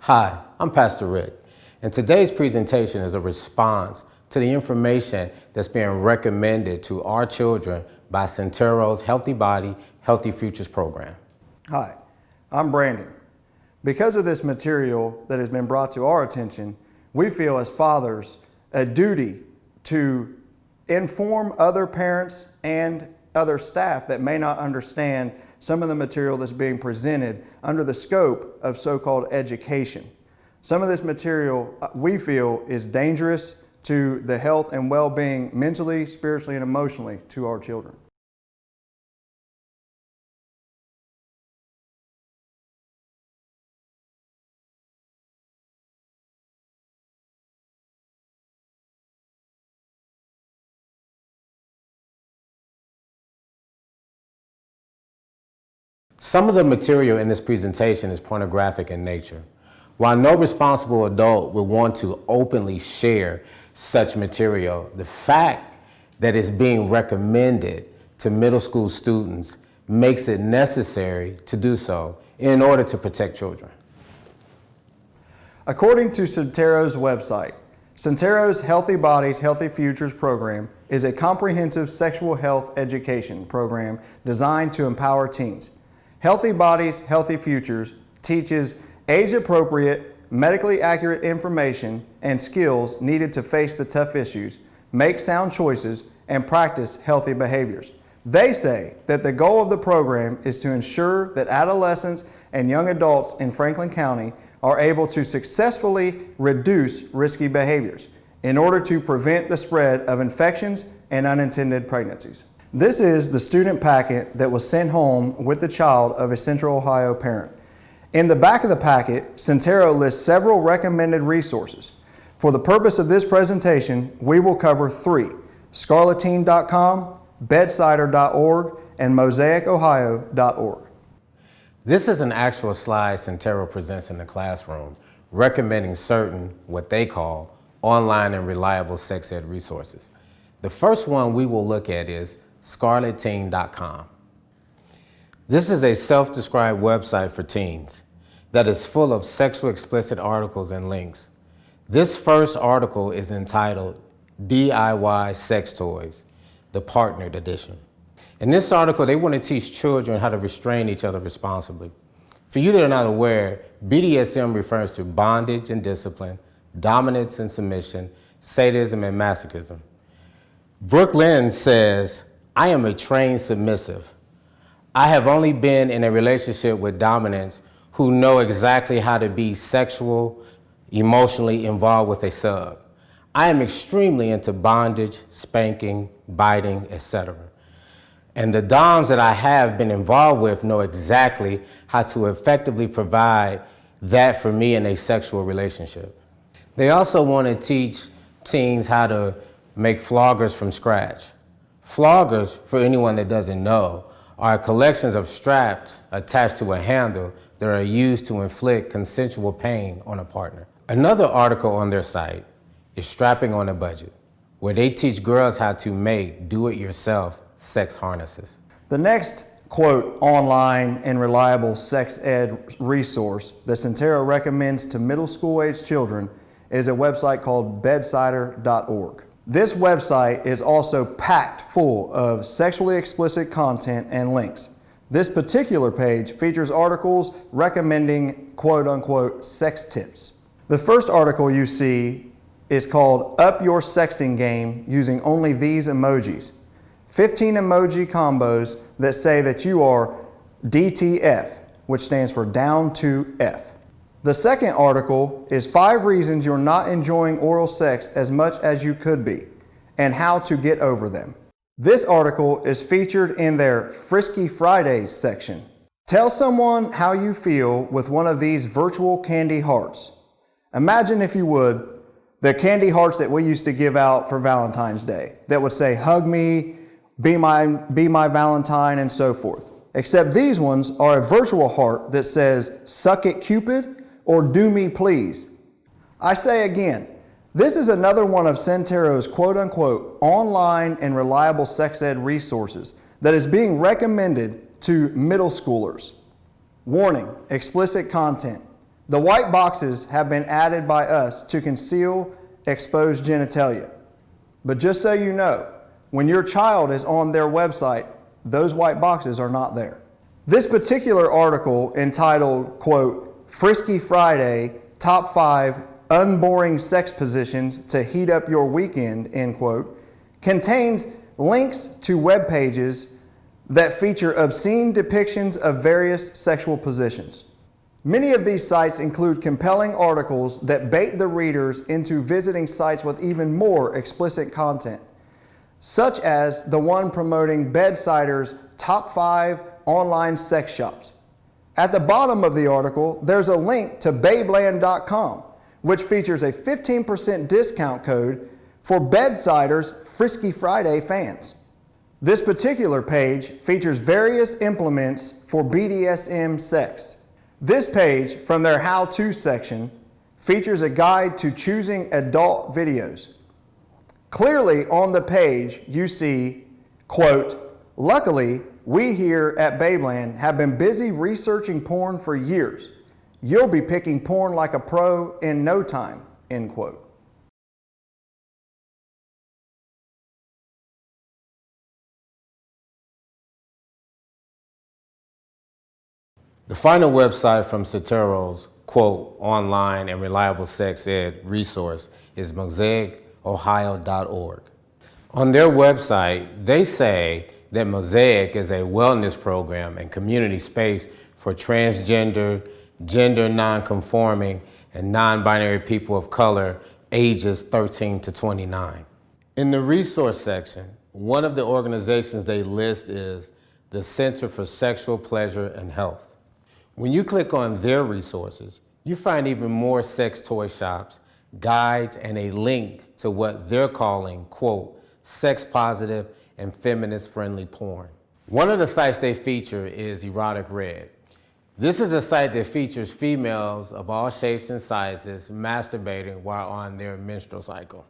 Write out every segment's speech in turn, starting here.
Hi, I'm Pastor Rick, and today's presentation is a response to the information that's being recommended to our children by Syntero's Healthy Body, Healthy Futures program. Hi, I'm Brandon. Because of this material that has been brought to our attention, we feel as fathers a duty to inform other parents and other staff that may not understand some of the material that's being presented under the scope of so-called education. Some of this material we feel is dangerous to the health and well-being mentally, spiritually, and emotionally to our children. Some of the material in this presentation is pornographic in nature. While no responsible adult would want to openly share such material, the fact that it's being recommended to middle school students makes it necessary to do so in order to protect children. According to Syntero's website, Syntero's Healthy Bodies, Healthy Futures program is a comprehensive sexual health education program designed to empower teens. Healthy Bodies, Healthy Futures teaches age-appropriate, medically accurate information and skills needed to face the tough issues, make sound choices, and practice healthy behaviors. They say that the goal of the program is to ensure that adolescents and young adults in Franklin County are able to successfully reduce risky behaviors in order to prevent the spread of infections and unintended pregnancies. This is the student packet that was sent home with the child of a Central Ohio parent. In the back of the packet, Syntero lists several recommended resources. For the purpose of this presentation, we will cover three: scarleteen.com, bedsider.org, and mosaicohio.org. This is an actual slide Syntero presents in the classroom, recommending certain, what they call, online and reliable sex ed resources. The first one we will look at is scarleteen.com. This is a self-described website for teens that is full of sexually explicit articles and links. This first article is entitled DIY Sex Toys, the Partnered Edition. In this article, they want to teach children how to restrain each other responsibly. For you that are not aware, BDSM refers to bondage and discipline, dominance and submission, sadism and masochism. Brooke Lynn says, "I am a trained submissive. I have only been in a relationship with dominants who know exactly how to be sexual, emotionally involved with a sub. I am extremely into bondage, spanking, biting, etc. And the doms that I have been involved with know exactly how to effectively provide that for me in a sexual relationship." They also want to teach teens how to make floggers from scratch. Floggers, for anyone that doesn't know, are collections of straps attached to a handle that are used to inflict consensual pain on a partner. Another article on their site is Strapping on a Budget, where they teach girls how to make do-it-yourself sex harnesses. The next, quote, online and reliable sex ed resource that Syntero recommends to middle school age children is a website called bedsider.org. This website is also packed full of sexually explicit content and links. This particular page features articles recommending quote-unquote sex tips. The first article you see is called Up Your Sexting Game Using Only These Emojis. 15 emoji combos that say that you are DTF, which stands for down to F. The second article is 5 reasons you're not enjoying oral sex as much as you could be, and how to get over them. This article is featured in their Frisky Fridays section. Tell someone how you feel with one of these virtual candy hearts. Imagine, if you would, the candy hearts that we used to give out for Valentine's Day that would say, "Hug me, be my Valentine," and so forth. Except these ones are a virtual heart that says, "Suck it, Cupid," or "Do me, please." I say again, this is another one of Syntero's quote-unquote online and reliable sex ed resources that is being recommended to middle schoolers. Warning, explicit content. The white boxes have been added by us to conceal exposed genitalia. But just so you know, when your child is on their website, those white boxes are not there. This particular article entitled, quote, Frisky Friday, Top 5 Unboring Sex Positions to Heat Up Your Weekend, end quote, contains links to web pages that feature obscene depictions of various sexual positions. Many of these sites include compelling articles that bait the readers into visiting sites with even more explicit content, such as the one promoting Bedsider's top 5 online sex shops. At the bottom of the article, there's a link to babeland.com, which features a 15% discount code for Bedsider's Frisky Friday fans. This particular page features various implements for BDSM sex. This page, from their how-to section, features a guide to choosing adult videos. Clearly on the page, you see, quote, luckily, we here at Babeland have been busy researching porn for years. You'll be picking porn like a pro in no time, end quote. The final website from Syntero's, quote, online and reliable sex ed resource is MosaicOhio.org. On their website, they say that Mosaic is a wellness program and community space for transgender, gender non-conforming, and non-binary people of color ages 13 to 29. In the resource section, one of the organizations they list is the Center for Sexual Pleasure and Health. When you click on their resources, you find even more sex toy shops, guides, and a link to what they're calling, quote, sex positive and feminist friendly porn. One of the sites they feature is Erotic Red. This is a site that features females of all shapes and sizes masturbating while on their menstrual cycle.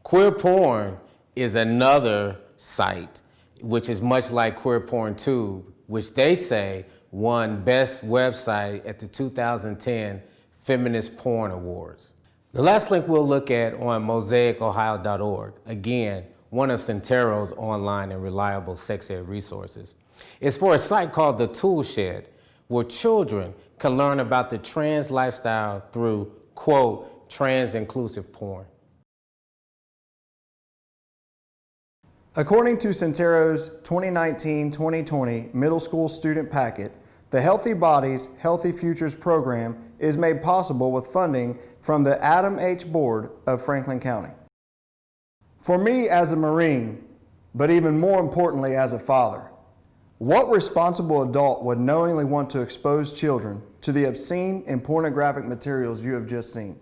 Queer Porn is another site, which is much like Queer Porn Tube, which they say won Best Website at the 2010 Feminist Porn Awards. The last link we'll look at on MosaicOhio.org, again, one of Syntero's online and reliable sex ed resources, is for a site called The Tool Shed, where children can learn about the trans lifestyle through, quote, trans-inclusive porn. According to Syntero's 2019-2020 middle school student packet, the Healthy Bodies, Healthy Futures program is made possible with funding from the Adam H. Board of Franklin County. For me as a Marine, but even more importantly as a father, what responsible adult would knowingly want to expose children to the obscene and pornographic materials you have just seen?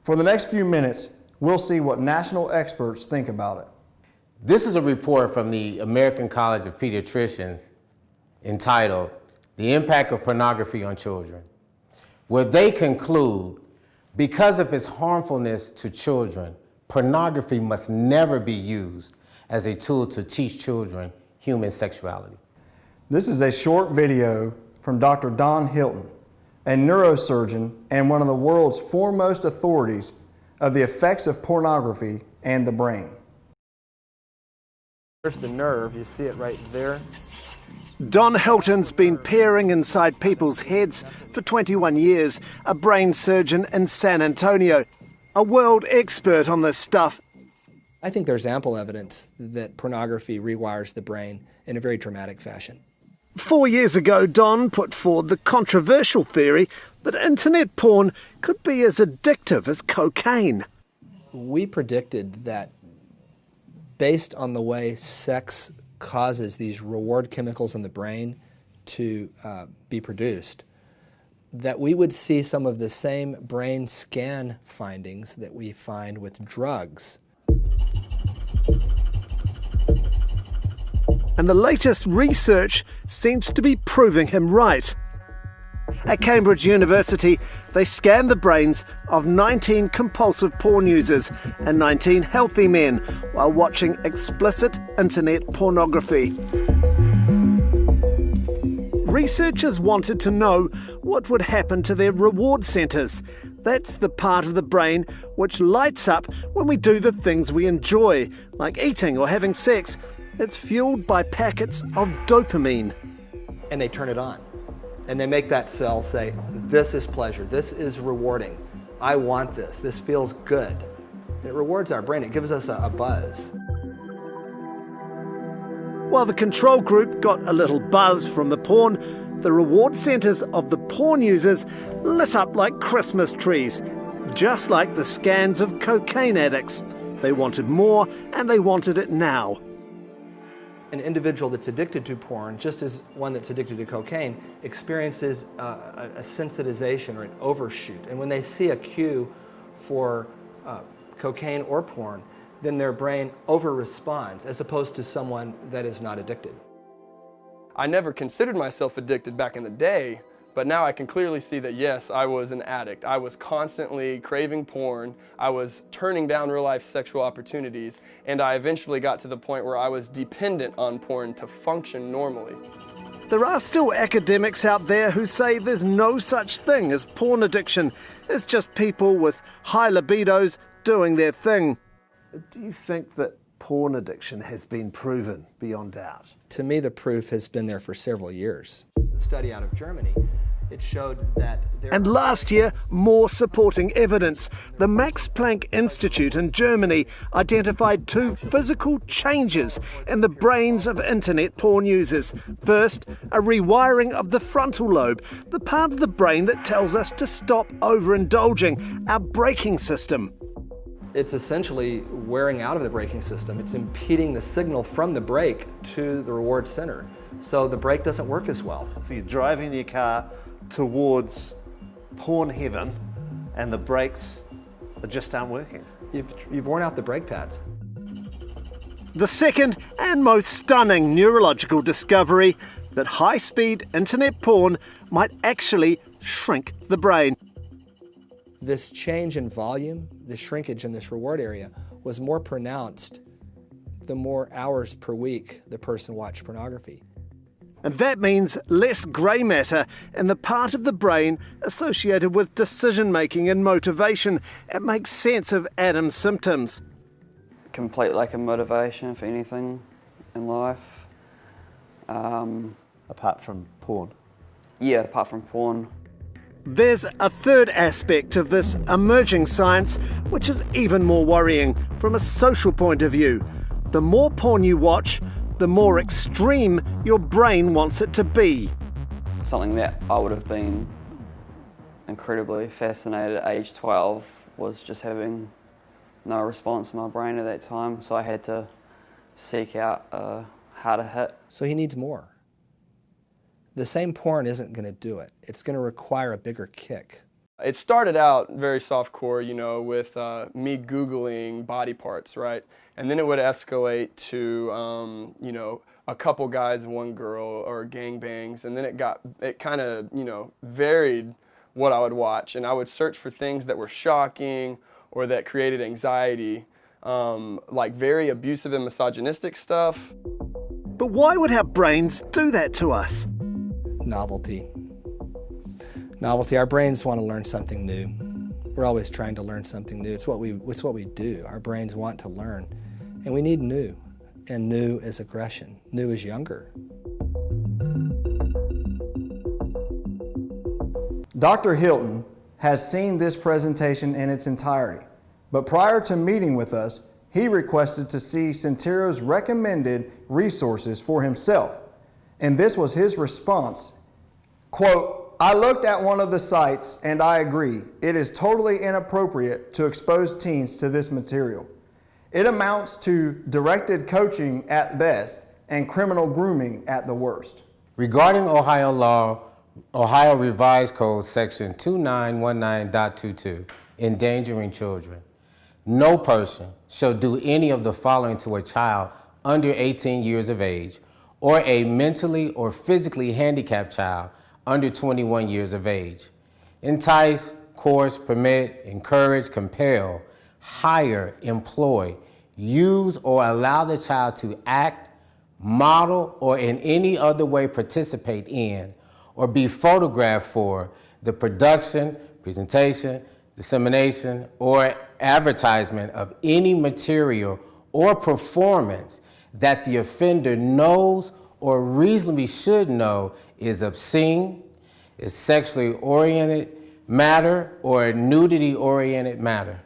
For the next few minutes, we'll see what national experts think about it. This is a report from the American College of Pediatricians entitled The Impact of Pornography on Children, where they conclude, because of its harmfulness to children, pornography must never be used as a tool to teach children human sexuality. This is a short video from Dr. Don Hilton, a neurosurgeon and one of the world's foremost authorities of the effects of pornography and the brain. There's the nerve, you see it right there. Don Hilton's been peering inside people's heads for 21 years, a brain surgeon in San Antonio, a world expert on this stuff. I think there's ample evidence that pornography rewires the brain in a very dramatic fashion. 4 years ago, Don put forward the controversial theory that internet porn could be as addictive as cocaine. We predicted that based on the way sex causes these reward chemicals in the brain to be produced, that we would see some of the same brain scan findings that we find with drugs. And the latest research seems to be proving him right. At Cambridge University, they scanned the brains of 19 compulsive porn users and 19 healthy men while watching explicit internet pornography. researchers wanted to know what would happen to their reward centres. That's the part of the brain which lights up when we do the things we enjoy, like eating or having sex. It's fueled by packets of dopamine. And they turn it on. And they make that cell say, this is pleasure, this is rewarding. I want this, this feels good. And it rewards our brain, it gives us a buzz. While the control group got a little buzz from the porn, the reward centres of the porn users lit up like Christmas trees, just like the scans of cocaine addicts. They wanted more, and they wanted it now. An individual that's addicted to porn, just as one that's addicted to cocaine, experiences a sensitization or an overshoot. And when they see a cue for cocaine or porn, then their brain over-responds, as opposed to someone that is not addicted. I never considered myself addicted back in the day, but now I can clearly see that yes, I was an addict. I was constantly craving porn, I was turning down real-life sexual opportunities, and I eventually got to the point where I was dependent on porn to function normally. There are still academics out there who say there's no such thing as porn addiction. It's just people with high libidos doing their thing. Do you think that porn addiction has been proven beyond doubt? To me, the proof has been there for several years. The study out of Germany, it showed that And last year, more supporting evidence. The Max Planck Institute in Germany identified 2 physical changes in the brains of internet porn users. First, a rewiring of the frontal lobe, the part of the brain that tells us to stop overindulging, our braking system. it's essentially wearing out of the braking system. It's impeding the signal from the brake to the reward center. So the brake doesn't work as well. So you're driving your car towards porn heaven and the brakes just aren't working. You've worn out the brake pads. The second and most stunning neurological discovery, that high-speed internet porn might actually shrink the brain. This change in volume, the shrinkage in this reward area, was more pronounced the more hours per week the person watched pornography. And that means less grey matter in the part of the brain associated with decision-making and motivation. It makes sense of Adam's symptoms. Complete lack of motivation for anything in life. Apart from porn. Yeah, apart from porn. There's a third aspect of this emerging science which is even more worrying from a social point of view. The more porn you watch, the more extreme your brain wants it to be. Something that I would have been incredibly fascinated at age 12 was just having no response in my brain at that time, so I had to seek out a harder hit. So he needs more. The same porn isn't going to do it. It's going to require a bigger kick. It started out very softcore, with me Googling body parts, right? And then it would escalate to, a couple guys, one girl, or gangbangs. And then it kind of, varied what I would watch. And I would search for things that were shocking or that created anxiety, like very abusive and misogynistic stuff. But why would our brains do that to us? Novelty. Novelty. Our brains want to learn something new. We're always trying to learn something new. It's what we do. Our brains want to learn. And we need new. And new is aggression. New is younger. Dr. Hilton has seen this presentation in its entirety, but prior to meeting with us, he requested to see Syntero's recommended resources for himself. And this was his response, quote, "I looked at one of the sites and I agree. It is totally inappropriate to expose teens to this material. It amounts to directed coaching at best and criminal grooming at the worst." Regarding Ohio law, Ohio Revised Code section 2919.22, endangering children, no person shall do any of the following to a child under 18 years of age, or a mentally or physically handicapped child under 21 years of age. Entice, coerce, permit, encourage, compel, hire, employ, use, or allow the child to act, model, or in any other way participate in, or be photographed for the production, presentation, dissemination, or advertisement of any material or performance that the offender knows or reasonably should know is obscene, is sexually oriented matter, or nudity-oriented matter.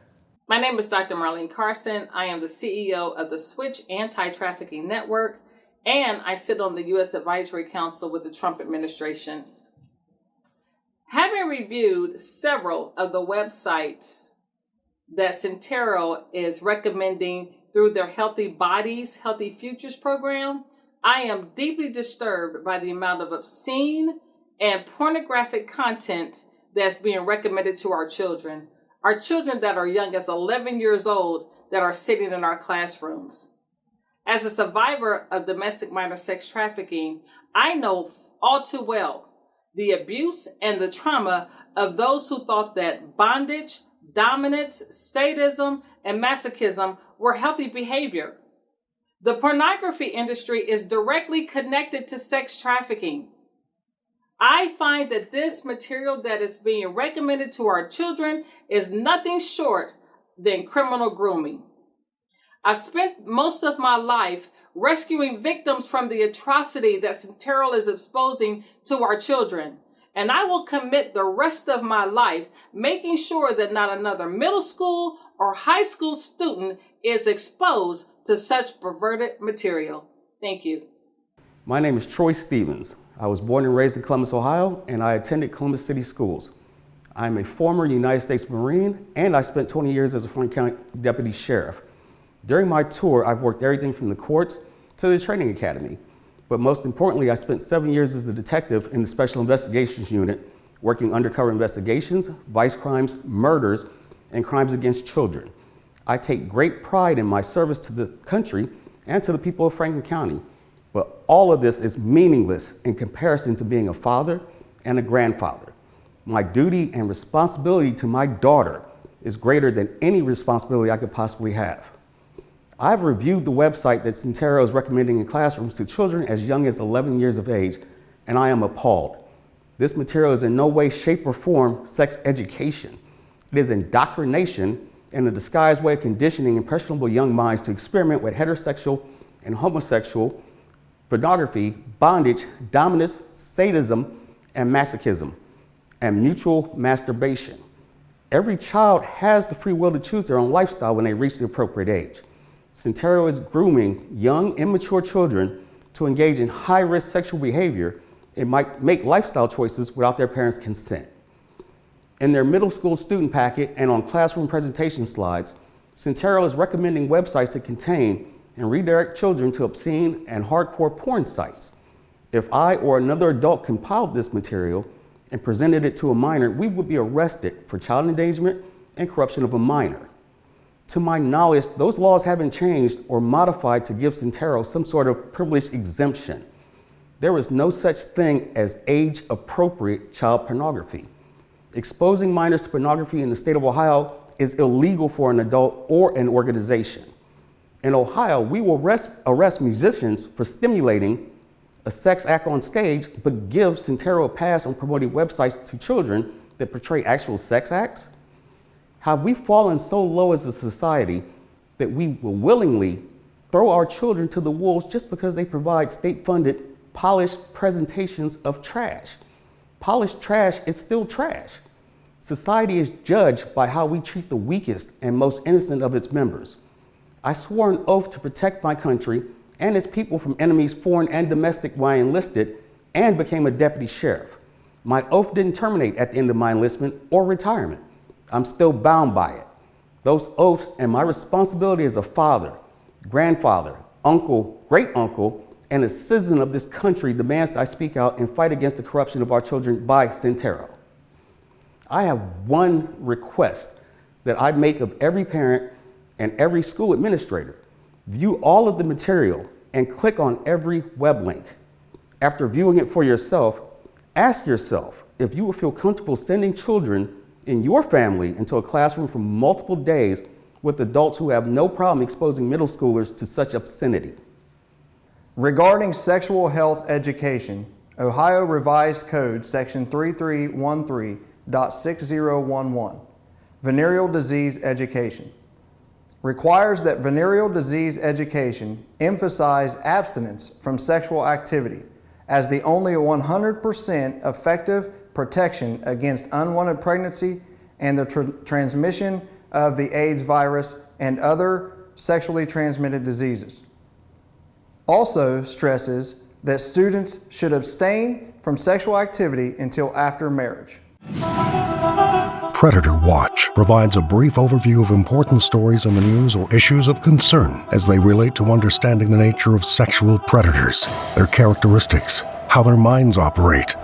My name is Dr. Marlene Carson. I am the CEO of the Switch Anti-Trafficking Network, and I sit on the U.S. Advisory Council with the Trump administration. Having reviewed several of the websites that Syntero is recommending through their Healthy Bodies, Healthy Futures program, I am deeply disturbed by the amount of obscene and pornographic content that's being recommended to our children that are young as 11 years old that are sitting in our classrooms. As a survivor of domestic minor sex trafficking, I know all too well the abuse and the trauma of those who thought that bondage, dominance, sadism, and masochism were healthy behavior. The pornography industry is directly connected to sex trafficking. I find that this material that is being recommended to our children is nothing short than criminal grooming. I've spent most of my life rescuing victims from the atrocity that Syntero is exposing to our children, and I will commit the rest of my life making sure that not another middle school or high school student is exposed to such perverted material. Thank you. My name is Troy Stevens. I was born and raised in Columbus, Ohio, and I attended Columbus City Schools. I'm a former United States Marine, and I spent 20 years as a Franklin County Deputy Sheriff. During my tour, I've worked everything from the courts to the training academy. But most importantly, I spent 7 years as a detective in the Special Investigations Unit, working undercover investigations, vice crimes, murders, and crimes against children. I take great pride in my service to the country and to the people of Franklin County. But all of this is meaningless in comparison to being a father and a grandfather. My duty and responsibility to my daughter is greater than any responsibility I could possibly have. I've reviewed the website that Syntero is recommending in classrooms to children as young as 11 years of age, and I am appalled. This material is in no way, shape, or form sex education. It is indoctrination and a disguised way of conditioning impressionable young minds to experiment with heterosexual and homosexual pornography, bondage, dominance, sadism, and masochism, and mutual masturbation. Every child has the free will to choose their own lifestyle when they reach the appropriate age. Syntero is grooming young, immature children to engage in high-risk sexual behavior and might make lifestyle choices without their parents' consent. In their middle school student packet and on classroom presentation slides, Syntero is recommending websites that contain and redirect children to obscene and hardcore porn sites. If I or another adult compiled this material and presented it to a minor, we would be arrested for child endangerment and corruption of a minor. To my knowledge, those laws haven't changed or modified to give Syntero some sort of privileged exemption. There is no such thing as age-appropriate child pornography. Exposing minors to pornography in the state of Ohio is illegal for an adult or an organization. In Ohio, we will arrest musicians for stimulating a sex act on stage, but give Syntero a pass on promoting websites to children that portray actual sex acts? Have we fallen so low as a society that we will willingly throw our children to the wolves just because they provide state-funded, polished presentations of trash? Polished trash is still trash. Society is judged by how we treat the weakest and most innocent of its members. I swore an oath to protect my country and its people from enemies, foreign and domestic, when I enlisted and became a deputy sheriff. My oath didn't terminate at the end of my enlistment or retirement. I'm still bound by it. Those oaths and my responsibility as a father, grandfather, uncle, great-uncle, and a citizen of this country demands that I speak out and fight against the corruption of our children by Syntero. I have one request that I make of every parent and every school administrator. View all of the material and click on every web link. After viewing it for yourself, ask yourself if you will feel comfortable sending children in your family into a classroom for multiple days with adults who have no problem exposing middle schoolers to such obscenity. Regarding sexual health education, Ohio Revised Code, Section 3313.6011, venereal disease education. Requires that venereal disease education emphasize abstinence from sexual activity as the only 100% effective protection against unwanted pregnancy and the transmission of the AIDS virus and other sexually transmitted diseases. Also stresses that students should abstain from sexual activity until after marriage. Predator Watch provides a brief overview of important stories in the news or issues of concern as they relate to understanding the nature of sexual predators, their characteristics, how their minds operate.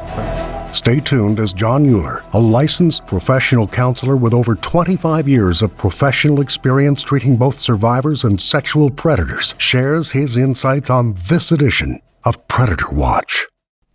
Stay tuned as John Euler, a licensed professional counselor with over 25 years of professional experience treating both survivors and sexual predators, shares his insights on this edition of Predator Watch.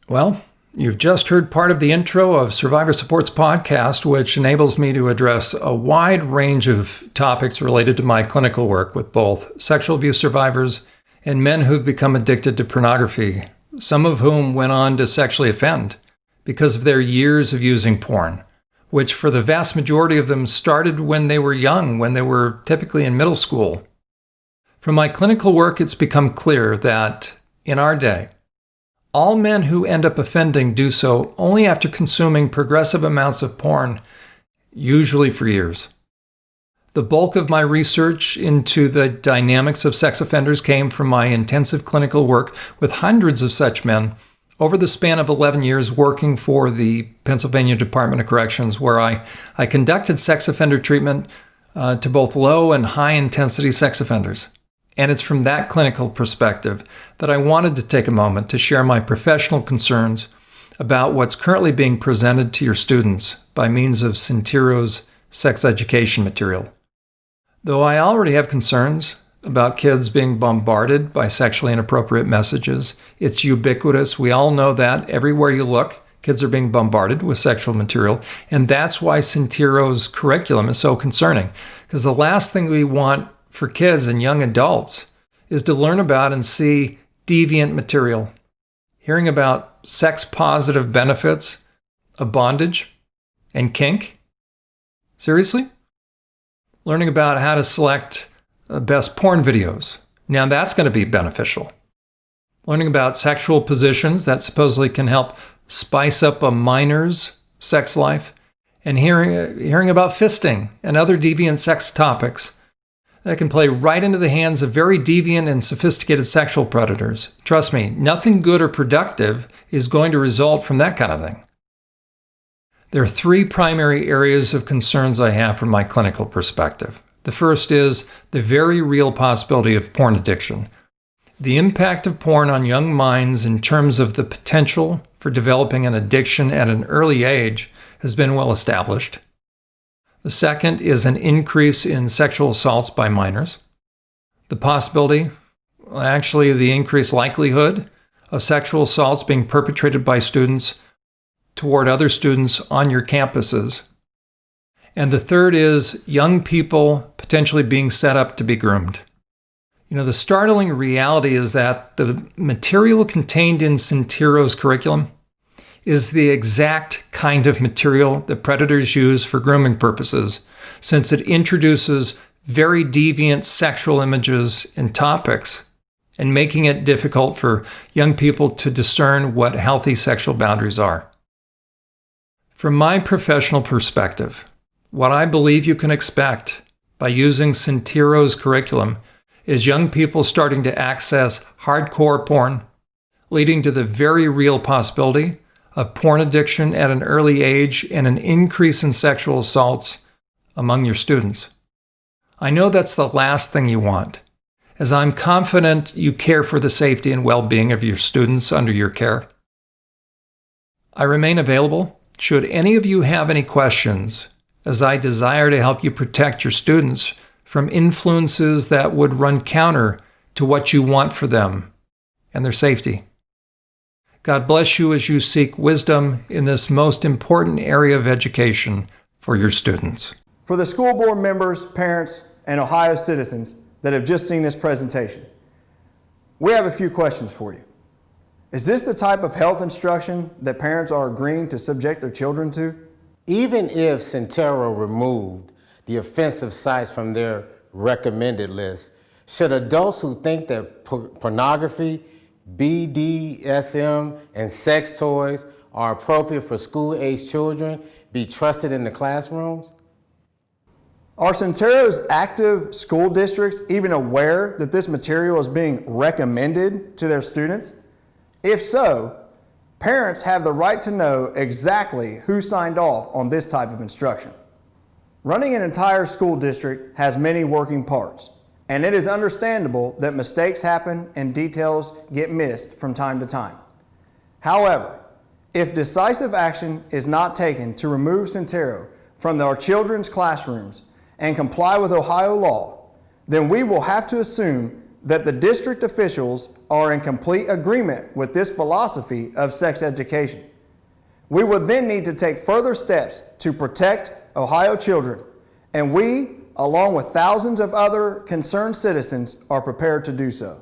Well, you've just heard part of the intro of Survivor Support's podcast, which enables me to address a wide range of topics related to my clinical work with both sexual abuse survivors and men who've become addicted to pornography, some of whom went on to sexually offend because of their years of using porn, which for the vast majority of them started when they were young, when they were typically in middle school. From my clinical work, it's become clear that in our day, all men who end up offending do so only after consuming progressive amounts of porn, usually for years. The bulk of my research into the dynamics of sex offenders came from my intensive clinical work with hundreds of such men over the span of 11 years working for the Pennsylvania Department of Corrections, where I conducted sex offender treatment to both low and high intensity sex offenders. And it's from that clinical perspective that I wanted to take a moment to share my professional concerns about what's currently being presented to your students by means of Syntero's sex education material. Though I already have concerns about kids being bombarded by sexually inappropriate messages, it's ubiquitous. We all know that everywhere you look, kids are being bombarded with sexual material. And that's why Syntero's curriculum is so concerning, because the last thing we want for kids and young adults is to learn about and see deviant material. Hearing about sex-positive benefits of bondage and kink? Seriously? Learning about how to select the best porn videos. Now that's going to be beneficial. Learning about sexual positions that supposedly can help spice up a minor's sex life. And hearing about fisting and other deviant sex topics that can play right into the hands of very deviant and sophisticated sexual predators. Trust me, nothing good or productive is going to result from that kind of thing. There are three primary areas of concerns I have from my clinical perspective. The first is the very real possibility of porn addiction. The impact of porn on young minds in terms of the potential for developing an addiction at an early age has been well established. The second is an increase in sexual assaults by minors. The possibility, actually the increased likelihood, of sexual assaults being perpetrated by students toward other students on your campuses. And the third is young people potentially being set up to be groomed. You know, the startling reality is that the material contained in Syntero's curriculum is the exact kind of material that predators use for grooming purposes, since it introduces very deviant sexual images and topics, and making it difficult for young people to discern what healthy sexual boundaries are. From my professional perspective, what I believe you can expect by using Syntero's curriculum is young people starting to access hardcore porn, leading to the very real possibility of porn addiction at an early age and an increase in sexual assaults among your students. I know that's the last thing you want, as I'm confident you care for the safety and well-being of your students under your care. I remain available should any of you have any questions, as I desire to help you protect your students from influences that would run counter to what you want for them and their safety. God bless you as you seek wisdom in this most important area of education for your students. For the school board members, parents, and Ohio citizens that have just seen this presentation, we have a few questions for you. Is this the type of health instruction that parents are agreeing to subject their children to? Even if Syntero removed the offensive sites from their recommended list, should adults who think that pornography, BDSM, and sex toys are appropriate for school-age children be trusted in the classrooms? Are Syntero's active school districts even aware that this material is being recommended to their students? If so, parents have the right to know exactly who signed off on this type of instruction. Running an entire school district has many working parts, and it is understandable that mistakes happen and details get missed from time to time. However, if decisive action is not taken to remove Syntero from our children's classrooms and comply with Ohio law, then we will have to assume that the district officials are in complete agreement with this philosophy of sex education. We would then need to take further steps to protect Ohio children, and we, along with thousands of other concerned citizens, are prepared to do so.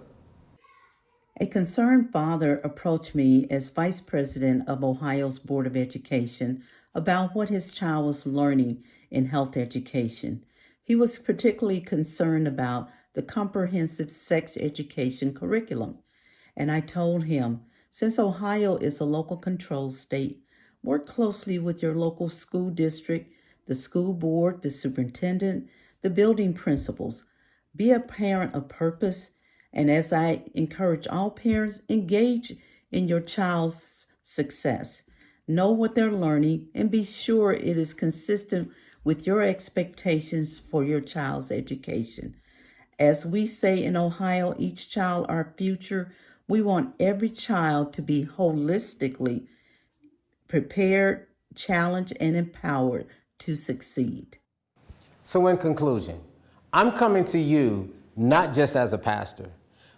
A concerned father approached me as Vice President of Ohio's Board of Education about what his child was learning in health education. He was particularly concerned about the comprehensive sex education curriculum. And I told him, since Ohio is a local control state, work closely with your local school district, the school board, the superintendent, the building principals. Be a parent of purpose. And as I encourage all parents, engage in your child's success. Know what they're learning and be sure it is consistent with your expectations for your child's education. As we say in Ohio, each child our future, we want every child to be holistically prepared, challenged, and empowered to succeed. So in conclusion, I'm coming to you not just as a pastor,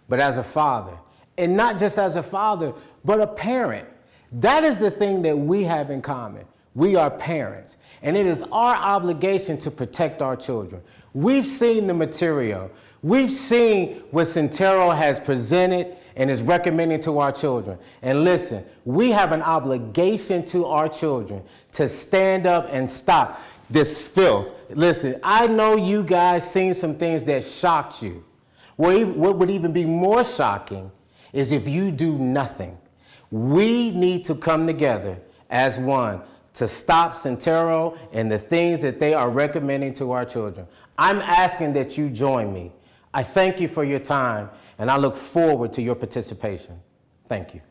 but as a father. And not just as a father, but a parent. That is the thing that we have in common. We are parents, and it is our obligation to protect our children. We've seen the material. We've seen what Syntero has presented and is recommending to our children. And listen, we have an obligation to our children to stand up and stop this filth. Listen, I know you guys seen some things that shocked you. What would even be more shocking is if you do nothing. We need to come together as one to stop Syntero and the things that they are recommending to our children. I'm asking that you join me. I thank you for your time, and I look forward to your participation. Thank you.